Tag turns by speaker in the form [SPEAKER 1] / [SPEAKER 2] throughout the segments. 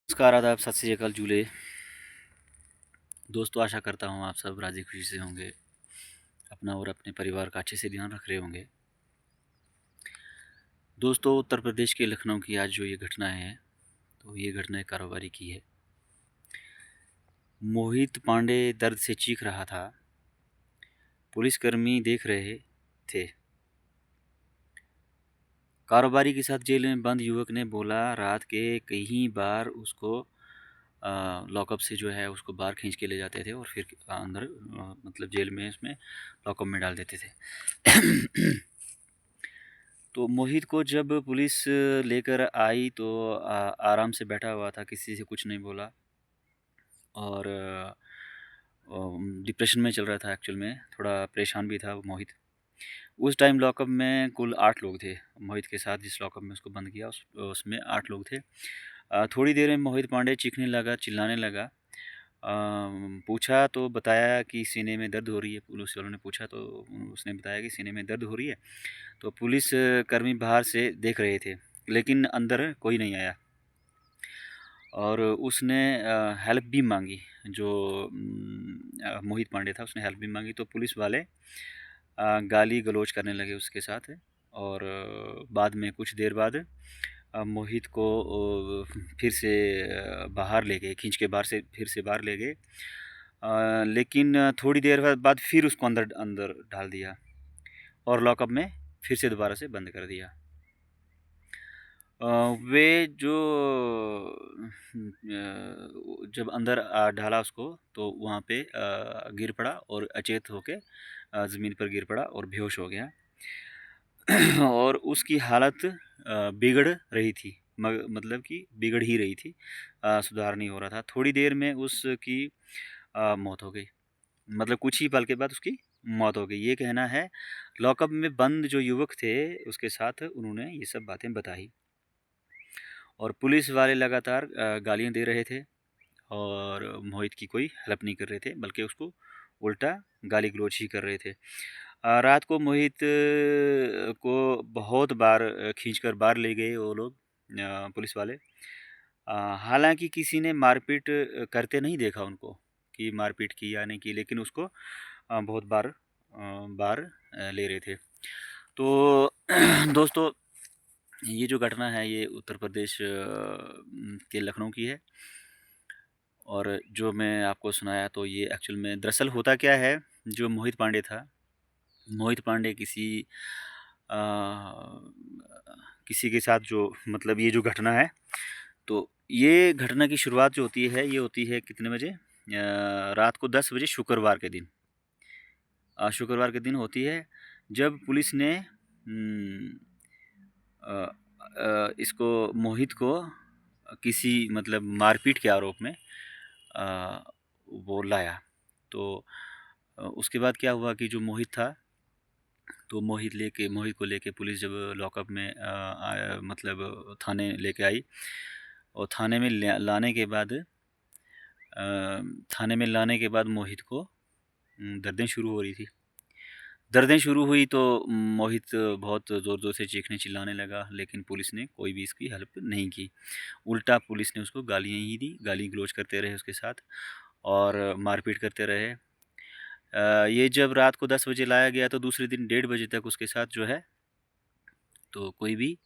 [SPEAKER 1] नमस्कार, आदाब, सत श्री अकाल, जूले। दोस्तों, आशा करता हूँ आप सब राज़ी खुशी से होंगे, अपना और अपने परिवार का अच्छे से ध्यान रख रहे होंगे। दोस्तों, उत्तर प्रदेश के लखनऊ की आज जो ये घटना है, तो ये घटना एक कारोबारी की है। मोहित पांडे दर्द से चीख रहा था, पुलिसकर्मी देख रहे थे। कारोबारी के साथ जेल में बंद युवक ने बोला, रात के कई बार उसको लॉकअप से जो है उसको बाहर खींच के ले जाते थे और फिर अंदर मतलब जेल में उसमें लॉकअप में डाल देते थे। तो मोहित को जब पुलिस लेकर आई तो आराम से बैठा हुआ था, किसी से कुछ नहीं बोला और डिप्रेशन में चल रहा था। एक्चुअल में थोड़ा परेशान भी था वो मोहित। उस टाइम लॉकअप में कुल 8 लोग थे। मोहित के साथ जिस लॉकअप में उसको बंद किया उसमें 8 लोग थे। थोड़ी देर में मोहित पांडे चीखने लगा, चिल्लाने लगा। पूछा तो बताया कि सीने में दर्द हो रही है। पुलिस वालों ने पूछा तो उसने बताया कि सीने में दर्द हो रही है। तो पुलिस कर्मी बाहर से देख रहे थे, लेकिन अंदर कोई नहीं आया और उसने हेल्प भी मांगी। जो मोहित पांडे था उसने हेल्प भी मांगी, तो पुलिस वाले गाली गलौज करने लगे उसके साथ और बाद में कुछ देर बाद मोहित को फिर से बाहर ले गए, खींच के बाहर से फिर से बाहर ले गए। लेकिन थोड़ी देर बाद फिर उसको अंदर अंदर डाल दिया और लॉकअप में फिर से दोबारा से बंद कर दिया। वे जो जब अंदर डाला उसको तो वहाँ पे गिर पड़ा और अचेत होके ज़मीन पर गिर पड़ा और बेहोश हो गया। और उसकी हालत बिगड़ रही थी, मतलब कि बिगड़ ही रही थी, सुधार नहीं हो रहा था। थोड़ी देर में उसकी मौत हो गई, मतलब कुछ ही पल के बाद उसकी मौत हो गई। ये कहना है लॉकअप में बंद जो युवक थे उसके साथ उन्होंने ये सब बातें बताई और पुलिस वाले लगातार गालियाँ दे रहे थे और मोहित की कोई हेल्प नहीं कर रहे थे, बल्कि उसको उल्टा गाली गलौज ही कर रहे थे। रात को मोहित को बहुत बार खींचकर बाहर ले गए वो लोग, पुलिस वाले। हालांकि किसी ने मारपीट करते नहीं देखा उनको कि मारपीट की या नहीं की, लेकिन उसको बहुत बार ले रहे थे। तो दोस्तों, ये जो घटना है ये उत्तर प्रदेश के लखनऊ की है और जो मैं आपको सुनाया तो ये एक्चुअल में दरअसल होता क्या है। जो मोहित पांडे था, मोहित पांडे अ, किसी के साथ जो मतलब ये जो घटना है, तो ये घटना की शुरुआत जो होती है ये होती है कितने बजे, रात को 10 बजे शुक्रवार के दिन। शुक्रवार के दिन होती है जब पुलिस ने अ इसको मोहित को किसी मतलब मारपीट के आरोप में वो लाया। तो उसके बाद क्या हुआ कि जो मोहित था, तो मोहित को लेके पुलिस जब लॉकअप में आया, मतलब थाने लेके आई और थाने में लाने के बाद मोहित को दर्दें शुरू हो रही थी। दर्दें शुरू हुई तो मोहित बहुत ज़ोर-ज़ोर से चीखने चिल्लाने लगा, लेकिन पुलिस ने कोई भी इसकी हेल्प नहीं की। उल्टा पुलिस ने उसको गालियाँ ही दी, गाली-गलौज करते रहे उसके साथ और मारपीट करते रहे। ये जब रात को 10 बजे लाया गया तो दूसरे दिन 1:30 बजे तक उसके साथ जो है तो कोई भी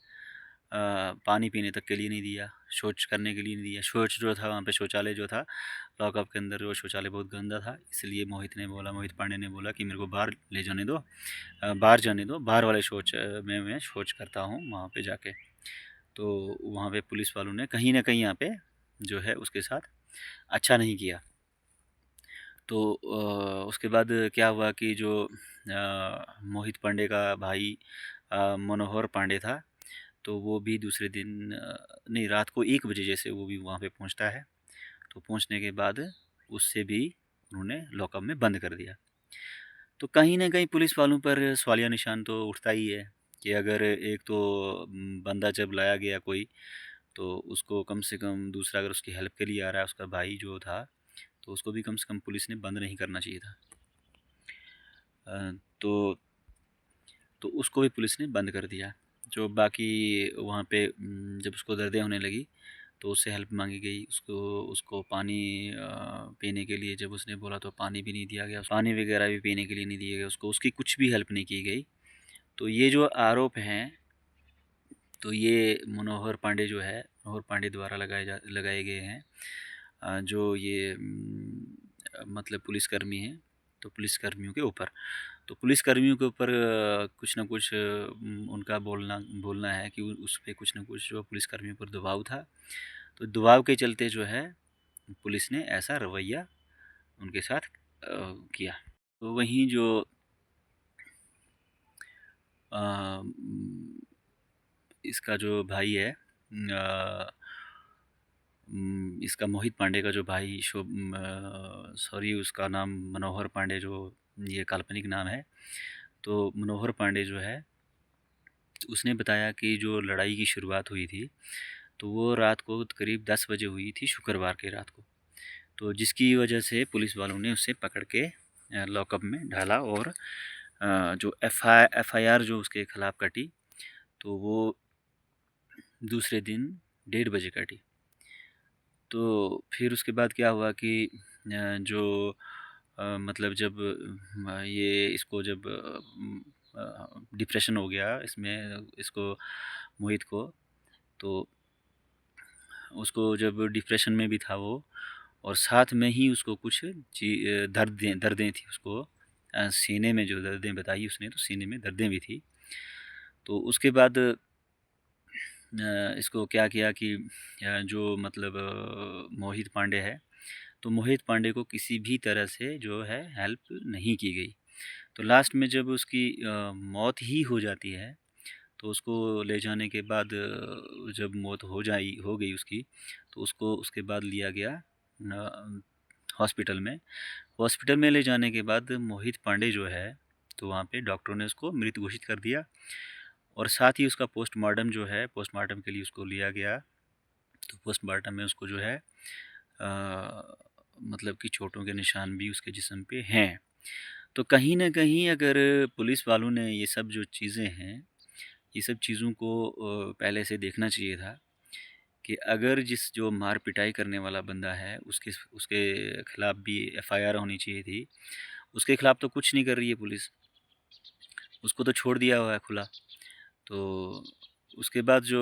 [SPEAKER 1] पानी पीने तक के लिए नहीं दिया, शौच करने के लिए नहीं दिया। शौच जो था वहाँ पे, शौचालय जो था लॉकअप के अंदर, वो शौचालय बहुत गंदा था। इसलिए मोहित पांडे ने बोला कि मेरे को बाहर ले जाने दो, बाहर जाने दो, बाहर वाले शौच में मैं शौच करता हूँ वहाँ पे जाके। तो वहाँ पे पुलिस वालों ने कहीं न कहीं यहाँ पे जो है उसके साथ अच्छा नहीं किया। तो उसके बाद क्या हुआ कि जो मोहित पांडे का भाई मनोहर पांडे था, तो वो भी दूसरे दिन नहीं, रात को 1 बजे जैसे वो भी वहाँ पे पहुँचता है। तो पहुँचने के बाद उससे भी उन्होंने लॉकअप में बंद कर दिया। तो कहीं न कहीं पुलिस वालों पर सवालिया निशान तो उठता ही है कि अगर एक तो बंदा जब लाया गया कोई, तो उसको कम से कम दूसरा अगर उसकी हेल्प के लिए आ रहा है उसका भाई जो था, तो उसको भी कम से कम पुलिस ने बंद नहीं करना चाहिए था। अ, तो तो उसको भी पुलिस ने बंद कर दिया। जो बाकी वहाँ पे जब उसको दर्दें होने लगी तो उससे हेल्प माँगी गई। उसको उसको पानी पीने के लिए जब उसने बोला तो पानी भी नहीं दिया गया। पानी वगैरह भी पीने के लिए नहीं दिया गया उसको, उसकी कुछ भी हेल्प नहीं की गई। तो ये जो आरोप हैं, तो ये मनोहर पांडे जो है, मनोहर पांडे द्वारा लगाए गए हैं। जो ये मतलब पुलिसकर्मी हैं, तो पुलिसकर्मियों के ऊपर। तो पुलिसकर्मियों के ऊपर कुछ ना कुछ उनका बोलना बोलना है कि उस पे कुछ ना कुछ जो पुलिसकर्मियों पर दबाव था। तो दबाव के चलते जो है पुलिस ने ऐसा रवैया उनके साथ किया। तो वहीं जो अ, इसका जो भाई है, इसका मोहित पांडे का जो भाई सॉरी, उसका नाम मनोहर पांडे, जो ये काल्पनिक नाम है। तो मनोहर पांडे जो है, उसने बताया कि जो लड़ाई की शुरुआत हुई थी, तो वो रात को करीब 10 बजे हुई थी, शुक्रवार की रात को। तो जिसकी वजह से पुलिस वालों ने उसे पकड़ के लॉकअप में डाला, और जो एफआईआर जो उसके खिलाफ कटी, तो वो दूसरे दिन 1:30 बजे कटी। तो फिर उसके बाद क्या हुआ कि जो मतलब जब ये इसको जब डिप्रेशन हो गया इसमें, इसको मोहित को, तो उसको जब डिप्रेशन में भी था वो, और साथ में ही उसको कुछ दर्दें थी उसको, सीने में जो दर्दें बताई उसने, तो सीने में दर्दें भी थी। तो उसके बाद इसको क्या किया कि जो मतलब मोहित पांडे है, तो मोहित पांडे को किसी भी तरह से जो है हेल्प नहीं की गई। तो लास्ट में जब उसकी मौत ही हो जाती है, तो उसको ले जाने के बाद जब मौत हो गई उसकी, तो उसको उसके बाद लिया गया हॉस्पिटल में। हॉस्पिटल में ले जाने के बाद मोहित पांडे जो है, तो वहाँ पे डॉक्टरों ने उसको मृत घोषित कर दिया, और साथ ही उसका पोस्टमार्टम जो है, पोस्टमार्टम के लिए उसको लिया गया। तो पोस्टमार्टम में उसको जो है मतलब कि चोटों के निशान भी उसके जिस्म पे हैं। तो कहीं न कहीं अगर पुलिस वालों ने ये सब जो चीज़ें हैं, ये सब चीज़ों को पहले से देखना चाहिए था कि अगर जिस जो मार पिटाई करने वाला बंदा है, उसके उसके खिलाफ भी एफआईआर होनी चाहिए थी। उसके खिलाफ तो कुछ नहीं कर रही है पुलिस, उसको तो छोड़ दिया हुआ है खुला। तो उसके बाद जो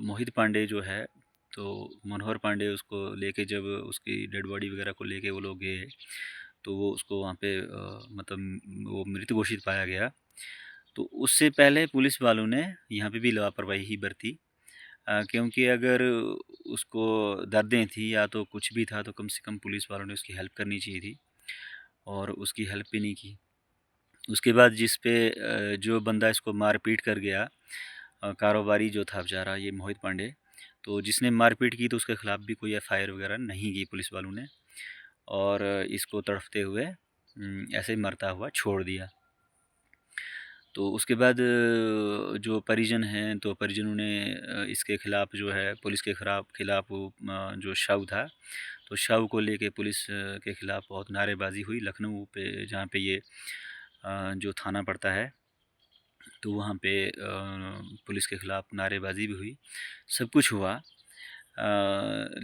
[SPEAKER 1] मोहित पांडे जो है, तो मनोहर पांडे उसको लेके जब उसकी डेड बॉडी वगैरह को लेके वो लोग गए, तो वो उसको वहाँ पे मतलब वो मृत घोषित पाया गया। तो उससे पहले पुलिस वालों ने यहाँ पे भी लापरवाही ही बरती, क्योंकि अगर उसको दर्दें थी या तो कुछ भी था, तो कम से कम पुलिस वालों ने उसकी हेल्प करनी चाहिए थी, और उसकी हेल्प भी नहीं की। उसके बाद जिस पे जो बंदा इसको मार-पीट कर गया, कारोबारी जो था बेचारा ये मोहित पांडे, तो जिसने मार-पीट की, तो उसके खिलाफ भी कोई एफआईआर वगैरह नहीं की पुलिस वालों ने, और इसको तड़पते हुए ऐसे ही मरता हुआ छोड़ दिया। तो उसके बाद जो परिजन हैं, तो परिजनों ने इसके खिलाफ जो है पुलिस के खिलाफ वो जो शव था, तो शव को लेके पुलिस के खिलाफ बहुत नारेबाज़ी हुई लखनऊ पे, जहाँ पे ये जो थाना पड़ता है, तो वहाँ पे पुलिस के खिलाफ नारेबाज़ी भी हुई, सब कुछ हुआ।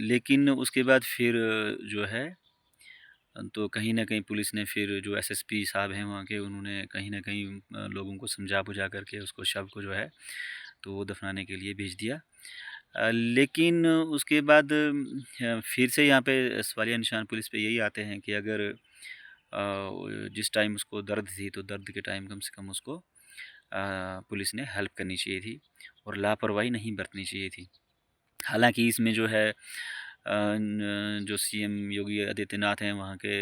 [SPEAKER 1] लेकिन उसके बाद फिर जो है, तो कहीं न कहीं पुलिस ने फिर जो एसएसपी साहब हैं वहाँ के, उन्होंने कहीं न कहीं लोगों को समझा-बुझा कर के उसको, शव को जो है, तो वो दफ़नाने के लिए भेज दिया। लेकिन उसके बाद फिर से यहाँ पे सवालिया निशान पुलिस पे यही आते हैं कि अगर जिस टाइम उसको दर्द थी, तो दर्द के टाइम कम से कम उसको पुलिस ने हेल्प करनी चाहिए थी, और लापरवाही नहीं बरतनी चाहिए थी। हालाँकि इसमें जो है जो सीएम योगी आदित्यनाथ हैं वहाँ के,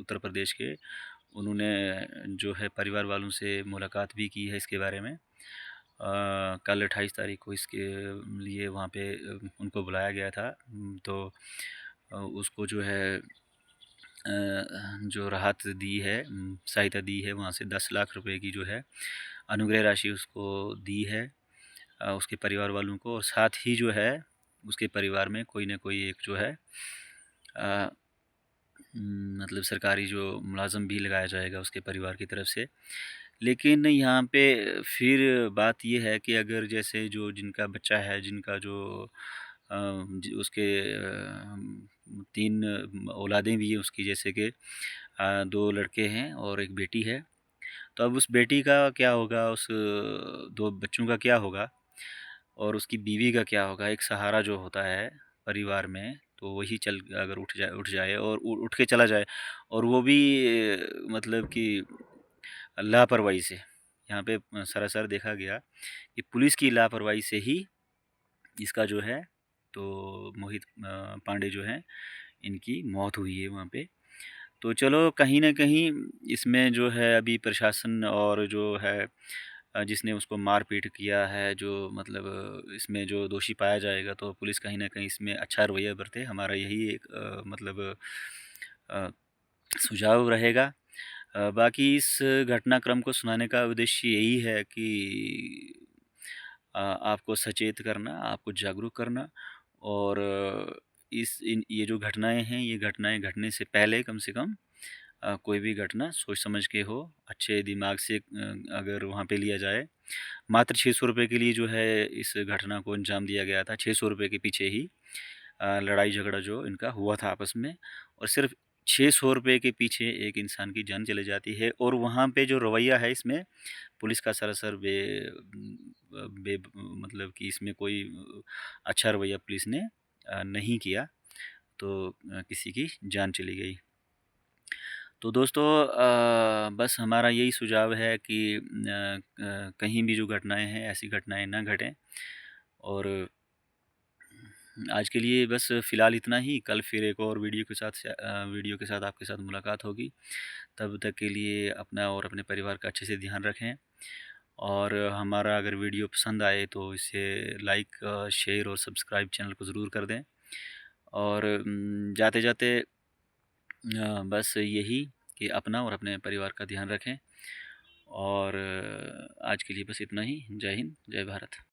[SPEAKER 1] उत्तर प्रदेश के, उन्होंने जो है परिवार वालों से मुलाकात भी की है इसके बारे में। कल 28 तारीख को इसके लिए वहाँ पे उनको बुलाया गया था। तो उसको जो है जो राहत दी है, सहायता दी है, वहाँ से 10 लाख रुपए की जो है अनुग्रह राशि उसको दी है, उसके परिवार वालों को, और साथ ही जो है उसके परिवार में कोई न कोई एक जो है अ, मतलब सरकारी जो मुलाज़िम भी लगाया जाएगा उसके परिवार की तरफ से। लेकिन यहाँ पे फिर बात ये है कि अगर जैसे जो जिनका बच्चा है, जिनका जो उसके 3 औलादें भी हैं उसकी, जैसे कि 2 लड़के हैं और 1 बेटी है। तो अब उस बेटी का क्या होगा, उस 2 बच्चों का क्या होगा और उसकी बीवी का क्या होगा? एक सहारा जो होता है परिवार में, तो वही चल अगर उठ जाए और उठ के चला जाए और वो भी मतलब कि लापरवाही से, यहाँ पे सरासर देखा गया कि पुलिस की लापरवाही से ही इसका जो है, तो मोहित पांडे जो हैं, इनकी मौत हुई है वहाँ पे। तो चलो कहीं न कहीं इसमें जो है अभी प्रशासन और जो है जिसने उसको मार-पीट किया है, जो मतलब इसमें जो दोषी पाया जाएगा, तो पुलिस कहीं न कहीं इसमें अच्छा रवैया बरते। हमारा यही एक मतलब अ, सुझाव रहेगा। बाकी इस घटनाक्रम को सुनाने का उद्देश्य यही है कि आपको सचेत करना, आपको जागरूक करना और ये जो घटनाएँ हैं, ये घटनाएँ घटने से पहले कम से कम कोई भी घटना सोच समझ के हो, अच्छे दिमाग से अगर वहाँ पे लिया जाए। मात्र ₹600 के लिए जो है इस घटना को अंजाम दिया गया था। ₹600 के पीछे ही लड़ाई-झगड़ा जो इनका हुआ था आपस में और सिर्फ़ ₹600 के पीछे एक इंसान की जान चली जाती है और वहाँ पे जो रवैया है इसमें पुलिस का सरासर मतलब कि इसमें कोई अच्छा रवैया पुलिस ने नहीं किया, तो किसी की जान चली गई। तो दोस्तों बस हमारा यही सुझाव है कि कहीं भी जो घटनाएँ हैं, ऐसी घटनाएँ ना घटें और आज के लिए बस फ़िलहाल इतना ही। कल फिर एक और वीडियो के साथ आपके साथ मुलाकात होगी। तब तक के लिए अपना और अपने परिवार का अच्छे से ध्यान रखें और हमारा अगर वीडियो पसंद आए तो इसे लाइक, शेयर और सब्सक्राइब चैनल को ज़रूर कर दें और जाते-जाते बस यही कि अपना और अपने परिवार का ध्यान रखें और आज के लिए बस इतना ही। जय हिंद, जय भारत।